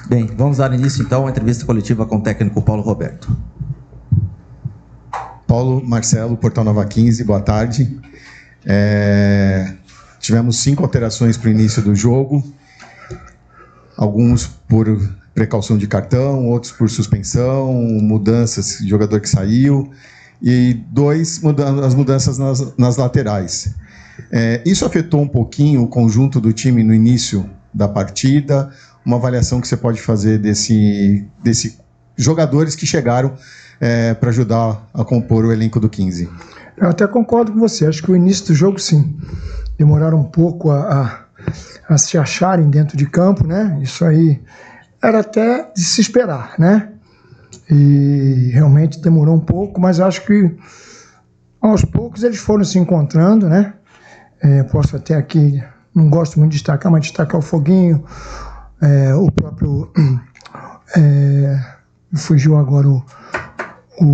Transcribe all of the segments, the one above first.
Bem, vamos dar início então à entrevista coletiva com o técnico Paulo Roberto. Paulo, Marcelo, Portal Nova 15, boa tarde. Tivemos 5 alterações para o início do jogo, alguns por precaução de cartão, outros por suspensão, mudanças de jogador que saiu, e 2 as mudanças nas laterais. Isso afetou um pouquinho o conjunto do time no início da partida? Uma avaliação que você pode fazer desse jogadores que chegaram para ajudar a compor o elenco do 15? Eu até concordo com você, acho que o início do jogo, sim, demoraram um pouco a se acharem dentro de campo, né? Isso aí era até de se esperar, né? E realmente demorou um pouco, mas acho que aos poucos eles foram se encontrando, né? Posso até aqui, não gosto muito de destacar, mas destacar o Foguinho, o próprio, fugiu agora o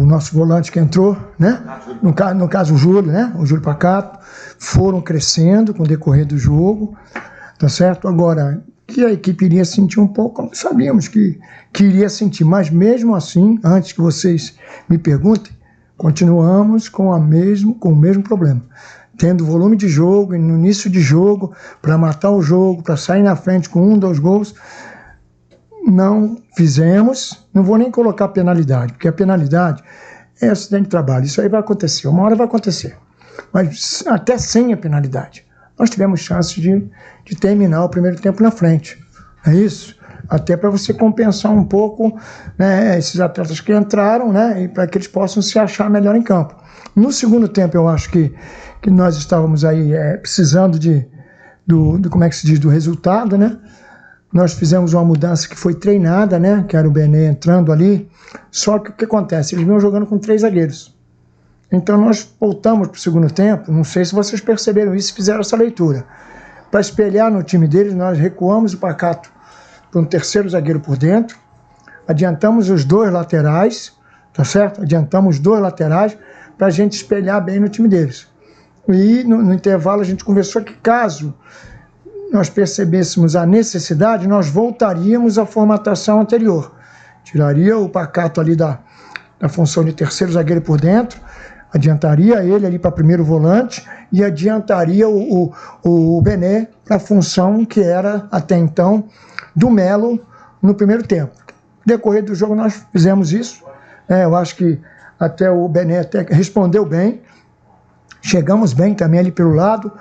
nosso volante que entrou, né? No caso o Júlio, né? O Júlio Pacato, foram crescendo com o decorrer do jogo, tá certo? Agora, que a equipe iria sentir um pouco, nós sabíamos que iria sentir, mas mesmo assim, antes que vocês me perguntem, continuamos com o mesmo problema. Tendo volume de jogo, no início de jogo, para matar o jogo, para sair na frente com 1, 2 gols, não fizemos. Não vou nem colocar penalidade, porque a penalidade é acidente de trabalho, isso aí vai acontecer, uma hora vai acontecer, mas até sem a penalidade nós tivemos chance de terminar o primeiro tempo na frente, é isso, até para você compensar um pouco, né, esses atletas que entraram, né, e para que eles possam se achar melhor em campo. No segundo tempo eu acho que nós estávamos aí precisando como é que se diz, do resultado, né? Nós fizemos uma mudança que foi treinada, né? Que era o Bené entrando ali. Só que o que acontece? Eles vinham jogando com 3 zagueiros. Então nós voltamos para o segundo tempo. Não sei se vocês perceberam isso e fizeram essa leitura. Para espelhar no time deles, nós recuamos o Pacato para um terceiro zagueiro por dentro. Adiantamos os 2 laterais, tá certo? Adiantamos os 2 laterais para a gente espelhar bem no time deles. E no intervalo a gente conversou que caso nós percebêssemos a necessidade, nós voltaríamos à formatação anterior. Tiraria o Pacato ali da função de terceiro zagueiro por dentro, adiantaria ele ali para primeiro volante e adiantaria o Bené para a função que era até então do Melo no primeiro tempo. No decorrer do jogo nós fizemos isso, eu acho que até o Bené até respondeu bem, chegamos bem também ali pelo lado,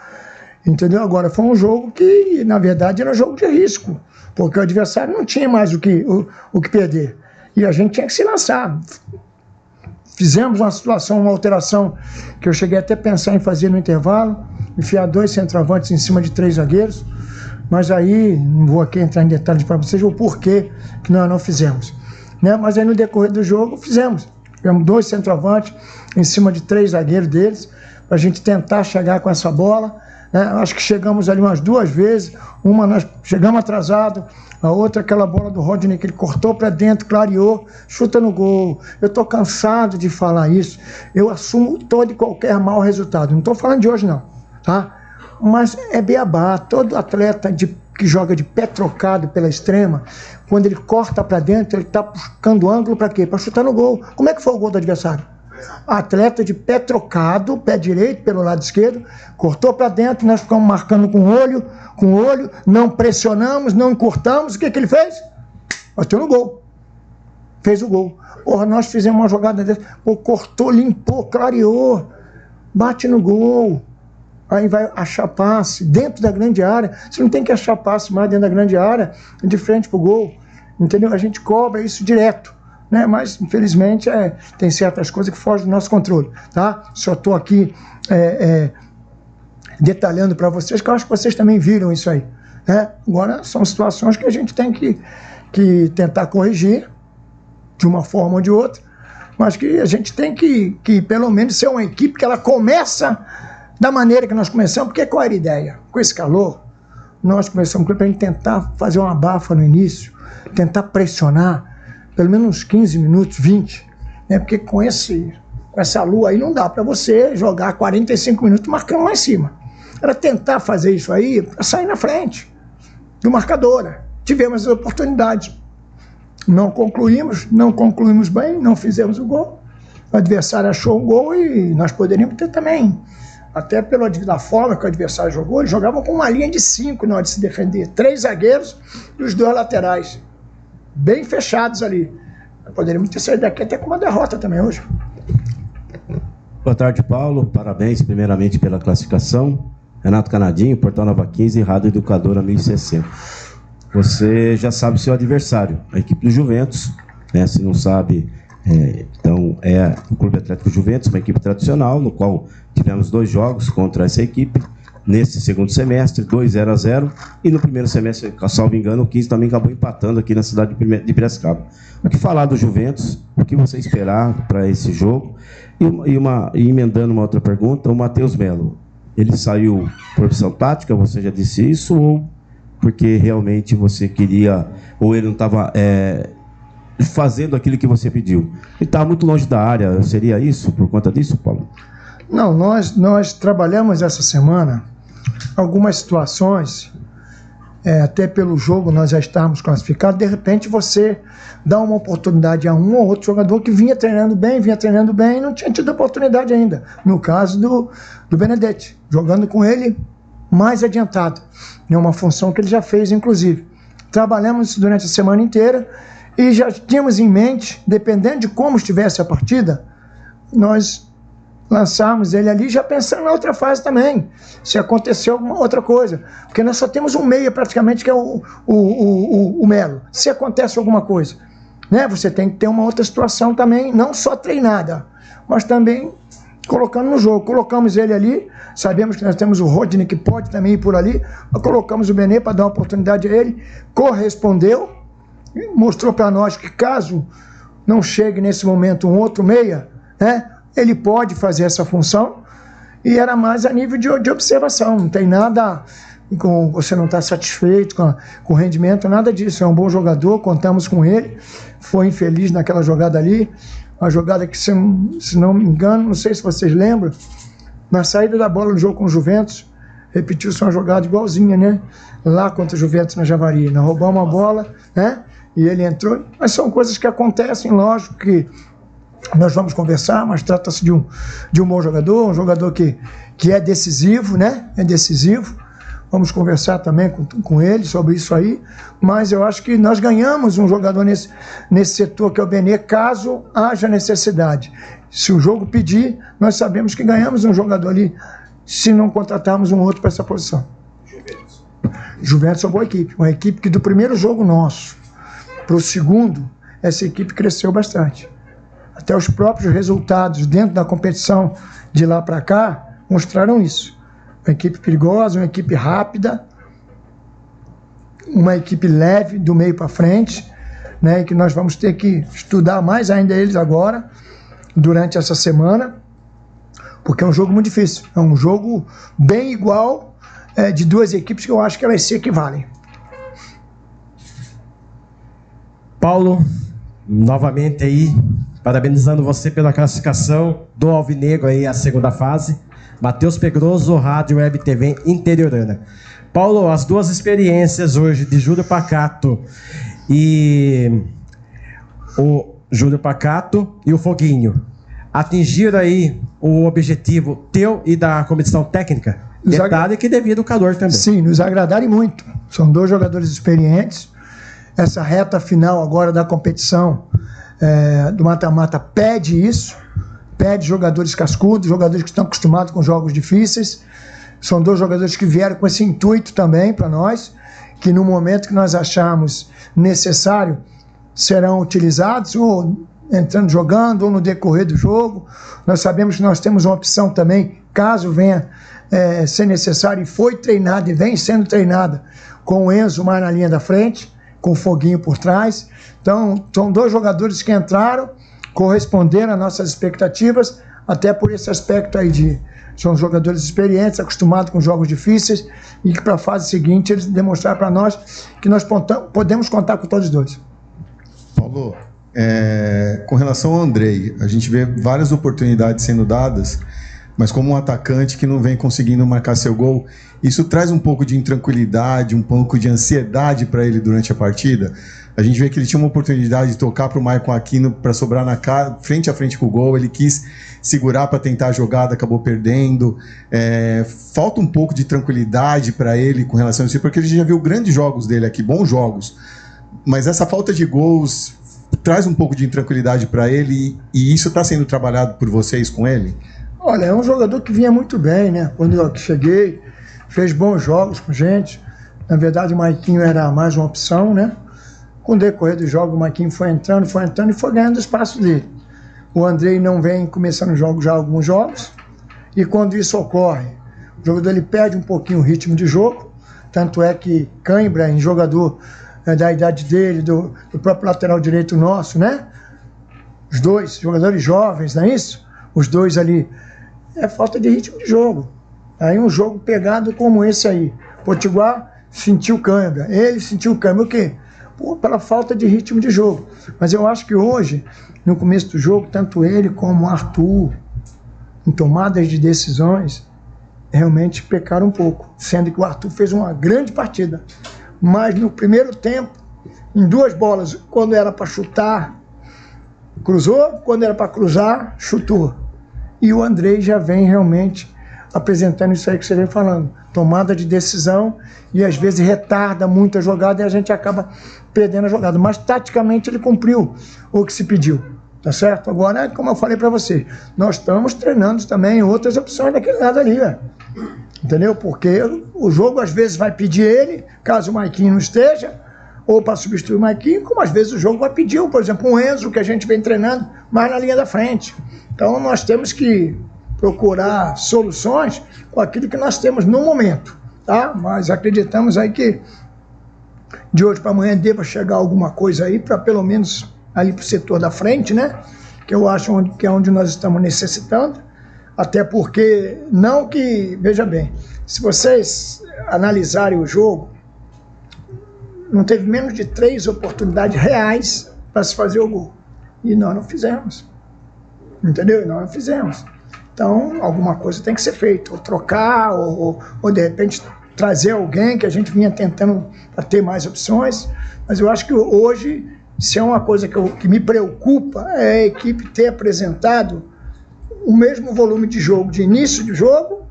entendeu? Agora, foi um jogo que, na verdade, era um jogo de risco, porque o adversário não tinha mais o que perder. E a gente tinha que se lançar. Fizemos uma alteração que eu cheguei até a pensar em fazer no intervalo, enfiar 2 centroavantes em cima de 3 zagueiros, mas aí, não vou aqui entrar em detalhes para vocês, o porquê que nós não fizemos. Né? Mas aí, no decorrer do jogo, fizemos. Tivemos 2 centroavantes em cima de 3 zagueiros deles, para a gente tentar chegar com essa bola. Acho que chegamos ali umas 2 vezes, uma nós chegamos atrasado, a outra aquela bola do Rodney que ele cortou para dentro, clareou, chuta no gol. Eu estou cansado de falar isso, eu assumo todo e qualquer mau resultado, não estou falando de hoje não, tá? Mas é beabá, todo atleta que joga de pé trocado pela extrema, quando ele corta para dentro, ele está buscando ângulo para quê? Para chutar no gol. Como é que foi o gol do adversário? Atleta de pé trocado, pé direito pelo lado esquerdo, cortou para dentro, nós ficamos marcando com o olho, não pressionamos, não encurtamos, o que ele fez? Bateu no gol, fez o gol. Porra, nós fizemos uma jogada dessa, cortou, limpou, clareou, bate no gol, aí vai achar passe dentro da grande área, você não tem que achar passe mais dentro da grande área, de frente pro gol, entendeu? A gente cobra isso direto. Né? Mas, infelizmente, tem certas coisas que fogem do nosso controle. Tá? Só estou aqui detalhando para vocês, que eu acho que vocês também viram isso aí. Né? Agora, são situações que a gente tem que tentar corrigir, de uma forma ou de outra, mas que a gente tem que pelo menos, ser uma equipe que ela começa da maneira que nós começamos, porque qual era a ideia? Com esse calor, nós começamos para a gente tentar fazer uma abafa no início, tentar pressionar, pelo menos uns 15 minutos, 20, né? Porque com essa lua aí não dá para você jogar 45 minutos marcando lá em cima. Era tentar fazer isso aí para sair na frente do marcador. Tivemos as oportunidades, Não concluímos bem, não fizemos o gol. O adversário achou um gol e nós poderíamos ter também, até da forma que o adversário jogou, eles jogavam com uma linha de 5 na hora de se defender. 3 zagueiros e os 2 laterais, bem fechados ali. Nós poderíamos ter saído daqui até com uma derrota também hoje. Boa tarde, Paulo. Parabéns, primeiramente, pela classificação. Renato Canadinho, Portal Nova 15, Rádio Educadora 1060. Você já sabe o seu adversário, a equipe do Juventus, né? Se não sabe, então é o Clube Atlético Juventus, uma equipe tradicional, no qual tivemos 2 jogos contra essa equipe, nesse segundo semestre, 2-0-0, e no primeiro semestre, salvo engano, o 15 também acabou empatando aqui na cidade de Piracicaba. O que falar do Juventus? O que você esperar para esse jogo? E emendando uma outra pergunta, o Matheus Melo, ele saiu por opção tática, você já disse isso, ou porque realmente você queria, ou ele não estava fazendo aquilo que você pediu? Ele estava muito longe da área, seria isso, por conta disso, Paulo? Não, nós trabalhamos essa semana algumas situações, até pelo jogo nós já estávamos classificados, de repente você dá uma oportunidade a um ou outro jogador que vinha treinando bem e não tinha tido oportunidade ainda. No caso do Benedetti, jogando com ele mais adiantado, é uma função que ele já fez, inclusive. Trabalhamos isso durante a semana inteira e já tínhamos em mente, dependendo de como estivesse a partida, nós lançarmos ele ali já pensando na outra fase também, se acontecer alguma outra coisa, porque nós só temos um meia praticamente, que é o Melo. Se acontece alguma coisa, né, você tem que ter uma outra situação também, não só treinada, mas também colocando no jogo. Colocamos ele ali, sabemos que nós temos o Rodney que pode também ir por ali, mas colocamos o Benê para dar uma oportunidade a ele, correspondeu, mostrou para nós que caso não chegue nesse momento um outro meia, né, ele pode fazer essa função, e era mais a nível de observação, não tem nada com você não está satisfeito com o rendimento, nada disso. É um bom jogador, contamos com ele, foi infeliz naquela jogada ali, uma jogada que, se não me engano, não sei se vocês lembram, na saída da bola no jogo com o Juventus, repetiu-se uma jogada igualzinha, né? Lá contra o Juventus na Javari, nós roubamos a bola, né? E ele entrou, mas são coisas que acontecem, lógico que nós vamos conversar, mas trata-se de um bom jogador, um jogador que é decisivo, né? É decisivo. Vamos conversar também com ele sobre isso aí, mas eu acho que nós ganhamos um jogador nesse setor, que é o Benê, caso haja necessidade. Se o jogo pedir, nós sabemos que ganhamos um jogador ali, se não contratarmos um outro para essa posição. Juventus é uma boa equipe, uma equipe que do primeiro jogo nosso para o segundo, essa equipe cresceu bastante. Até os próprios resultados dentro da competição de lá para cá mostraram isso. Uma equipe perigosa, uma equipe rápida, uma equipe leve do meio para frente, né, e que nós vamos ter que estudar mais ainda eles agora, durante essa semana, porque é um jogo muito difícil. É um jogo bem igual, de duas equipes que eu acho que elas se equivalem. Paulo, novamente aí, parabenizando você pela classificação do Alvinegro aí à segunda fase. Matheus Pedroso, Rádio Web TV Interiorana. Paulo, as duas experiências hoje de Júlio Pacato e o Júlio Pacato e o Foguinho atingiram aí o objetivo teu e da comissão técnica? Detalhe que devido ao calor também. Sim, nos agradaram muito. São dois jogadores experientes. Essa reta final agora da competição do mata-mata pede isso. Pede jogadores cascudos, jogadores que estão acostumados com jogos difíceis. São dois jogadores que vieram com esse intuito também para nós, que no momento que nós acharmos necessário, serão utilizados, ou entrando jogando, ou no decorrer do jogo. Nós sabemos que nós temos uma opção também, caso venha ser necessário, e foi treinada e vem sendo treinada com o Enzo mais na linha da frente, com o Foguinho por trás. Então, são dois jogadores que entraram, corresponderam às nossas expectativas, até por esse aspecto aí são jogadores experientes, acostumados com jogos difíceis, e que para a fase seguinte eles demonstraram para nós que nós podemos contar com todos dois. Paulo, com relação ao Andrei, a gente vê várias oportunidades sendo dadas mas como um atacante que não vem conseguindo marcar seu gol, isso traz um pouco de intranquilidade, um pouco de ansiedade para ele durante a partida. A gente vê que ele tinha uma oportunidade de tocar para o Maicon Aquino para sobrar frente a frente com o gol, ele quis segurar para tentar a jogada, acabou perdendo. Falta um pouco de tranquilidade para ele com relação a isso, porque a gente já viu grandes jogos dele aqui, bons jogos, mas essa falta de gols traz um pouco de intranquilidade para ele, e isso está sendo trabalhado por vocês com ele? Olha, é um jogador que vinha muito bem, né? Quando eu cheguei, fez bons jogos com a gente. Na verdade, o Maiquinho era mais uma opção, né? Com o decorrer do jogo, o Maiquinho foi entrando e foi ganhando espaço dele. O Andrei não vem começando jogos já há alguns jogos, e quando isso ocorre, o jogador ele perde um pouquinho o ritmo de jogo, tanto é que cãibra em jogador da idade dele, do próprio lateral direito nosso, né? Os dois jogadores jovens, não é isso? Os dois ali, é falta de ritmo de jogo. Aí um jogo pegado como esse aí, Potiguar sentiu cãibra, ele sentiu cãibra, o quê? Pela falta de ritmo de jogo. Mas eu acho que hoje, no começo do jogo, tanto ele como o Arthur, em tomadas de decisões, realmente pecaram um pouco, sendo que o Arthur fez uma grande partida. Mas no primeiro tempo, em 2 bolas, quando era para chutar, cruzou, quando era para cruzar, chutou. E o Andrei já vem realmente apresentando isso aí que você vem falando, tomada de decisão, e às vezes retarda muito a jogada e a gente acaba perdendo a jogada. Mas taticamente ele cumpriu o que se pediu, tá certo? Agora, como eu falei para você, nós estamos treinando também outras opções daquele lado ali, entendeu? Porque o jogo às vezes vai pedir ele, caso o Maiquinho não esteja, ou para substituir o Maiquinho, como às vezes o jogo vai pedir, por exemplo, um Enzo, que a gente vem treinando mais na linha da frente. Então nós temos que procurar soluções com aquilo que nós temos no momento, tá? Mas acreditamos aí que de hoje para amanhã deva chegar alguma coisa aí, para pelo menos ali para o setor da frente, né? Que eu acho que é onde nós estamos necessitando, até porque, não que, veja bem, se vocês analisarem o jogo, não teve menos de 3 oportunidades reais para se fazer o gol. E nós não fizemos. Entendeu? E nós não fizemos. Então, alguma coisa tem que ser feita. Ou trocar, ou de repente trazer alguém que a gente vinha tentando para ter mais opções. Mas eu acho que hoje, se é uma coisa que me preocupa, é a equipe ter apresentado o mesmo volume de jogo, de início de jogo,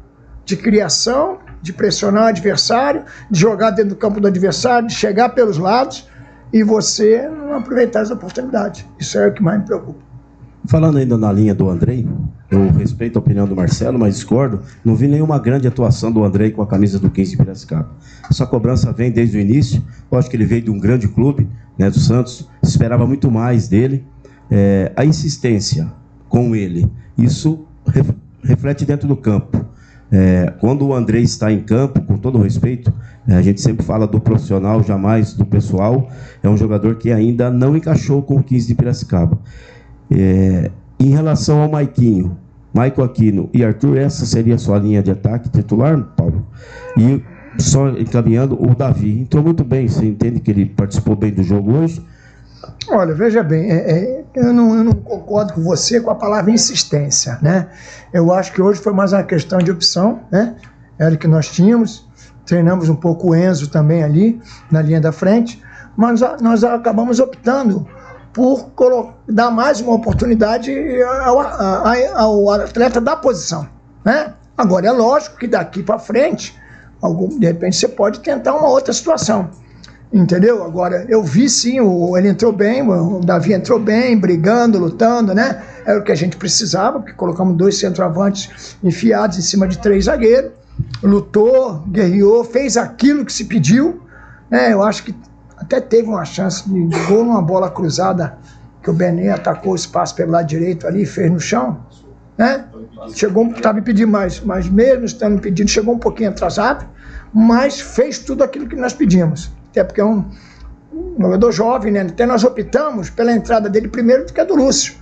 de criação, de pressionar o adversário, de jogar dentro do campo do adversário, de chegar pelos lados e você não aproveitar as oportunidades. Isso é o que mais me preocupa. Falando ainda na linha do Andrei, eu respeito a opinião do Marcelo, mas discordo. Não vi nenhuma grande atuação do Andrei com a camisa do 15 de Piracicaba. Essa cobrança vem desde o início. Eu acho que ele veio de um grande clube, né, do Santos. Se esperava muito mais dele. A insistência com ele, isso reflete dentro do campo. Quando o Andrei está em campo, com todo o respeito, a gente sempre fala do profissional, jamais do pessoal. É um jogador que ainda não encaixou com o 15 de Piracicaba. Em relação ao Maiquinho, Maicon Aquino e Arthur, essa seria a sua linha de ataque titular, Paulo? E só encaminhando, o Davi entrou muito bem. Você entende que ele participou bem do jogo hoje? Olha, veja bem, eu não concordo com você com a palavra insistência, né? Eu acho que hoje foi mais uma questão de opção, né? Era o que nós tínhamos, treinamos um pouco o Enzo também ali, na linha da frente, mas nós acabamos optando por dar mais uma oportunidade ao atleta da posição, né? Agora, é lógico que daqui para frente, de repente você pode tentar uma outra situação. Entendeu? Agora, eu vi sim, ele entrou bem, o Davi entrou bem, brigando, lutando, né? Era o que a gente precisava, porque colocamos 2 centroavantes enfiados em cima de 3 zagueiros. Lutou, guerreou, fez aquilo que se pediu, né? Eu acho que até teve uma chance de gol numa bola cruzada, que o Benê atacou o espaço pelo lado direito ali e fez no chão, né? Chegou, estava pedindo mais, mas mesmo estando pedindo, chegou um pouquinho atrasado, mas fez tudo aquilo que nós pedimos. Até porque é um jogador jovem, né? Até nós optamos pela entrada dele primeiro do que a do Lúcio,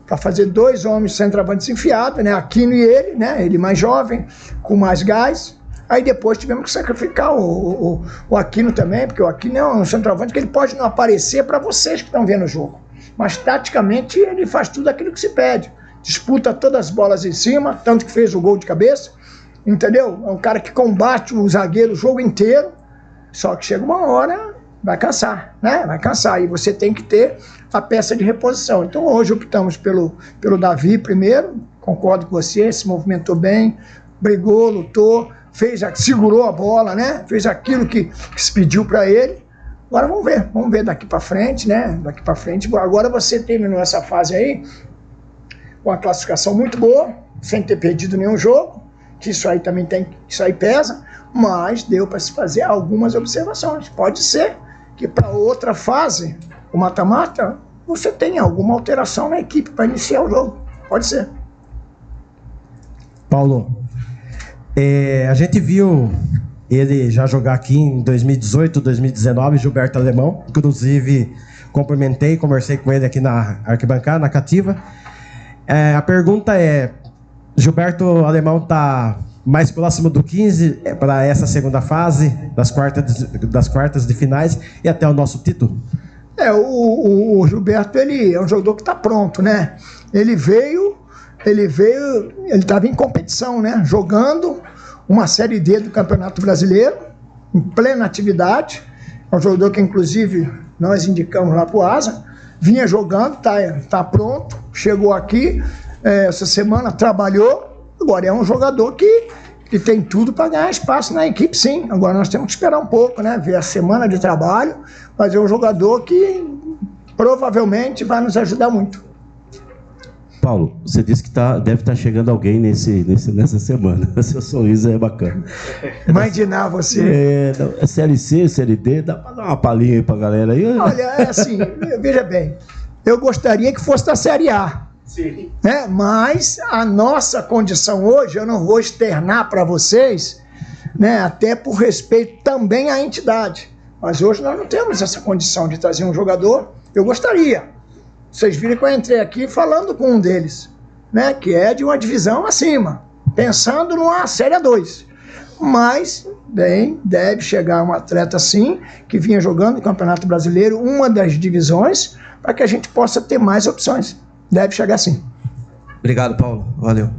para fazer 2 homens centroavantes enfiados, né? Aquino e ele, né? Ele mais jovem, com mais gás. Aí depois tivemos que sacrificar o Aquino também, porque o Aquino é um centroavante que ele pode não aparecer para vocês que estão vendo o jogo, mas taticamente ele faz tudo aquilo que se pede. disputa todas as bolas em cima, tanto que fez o gol de cabeça, entendeu? É um cara que combate o zagueiro o jogo inteiro, só que chega uma hora, vai cansar, né? Vai cansar, e você tem que ter a peça de reposição. Então hoje optamos pelo Davi primeiro, concordo com você, se movimentou bem, brigou, lutou, segurou a bola, né? Fez aquilo que se pediu para ele. Agora vamos ver daqui para frente, né? Daqui para frente. Agora você terminou essa fase aí com uma classificação muito boa, sem ter perdido nenhum jogo, que isso aí também isso aí pesa, mas deu para se fazer algumas observações. Pode ser que para outra fase, o mata-mata, você tenha alguma alteração na equipe para iniciar o jogo. Pode ser. Paulo, a gente viu ele já jogar aqui em 2018, 2019, Gilberto Alemão. Inclusive, cumprimentei, conversei com ele aqui na arquibancada, na cativa. A pergunta é, Gilberto Alemão está mais próximo do 15 para essa segunda fase, das quartas de finais e até o nosso título? O Gilberto, ele é um jogador que está pronto, né? Ele estava em competição, né? Jogando uma Série D do Campeonato Brasileiro, em plena atividade. É um jogador que, inclusive, nós indicamos lá para o Asa, vinha jogando, tá pronto, chegou aqui, essa semana trabalhou, agora é um jogador que tem tudo para ganhar espaço na equipe, sim. Agora nós temos que esperar um pouco, né? Ver a semana de trabalho, mas é um jogador que provavelmente vai nos ajudar muito. Paulo, você disse que deve estar chegando alguém nessa semana. Seu sorriso é bacana. Imaginar você. Série C, Série D, dá para dar uma palhinha aí para a galera aí? Olha, assim, veja bem, eu gostaria que fosse da Série A. Sim. Né? Mas a nossa condição hoje, eu não vou externar para vocês, né? Até por respeito também à entidade. Mas hoje nós não temos essa condição de trazer um jogador. Eu gostaria. Vocês viram que eu entrei aqui falando com um deles, né, que é de uma divisão acima, pensando numa Série A2. Mas, bem, deve chegar um atleta assim, que vinha jogando no Campeonato Brasileiro, uma das divisões, para que a gente possa ter mais opções. Deve chegar sim. Obrigado, Paulo. Valeu.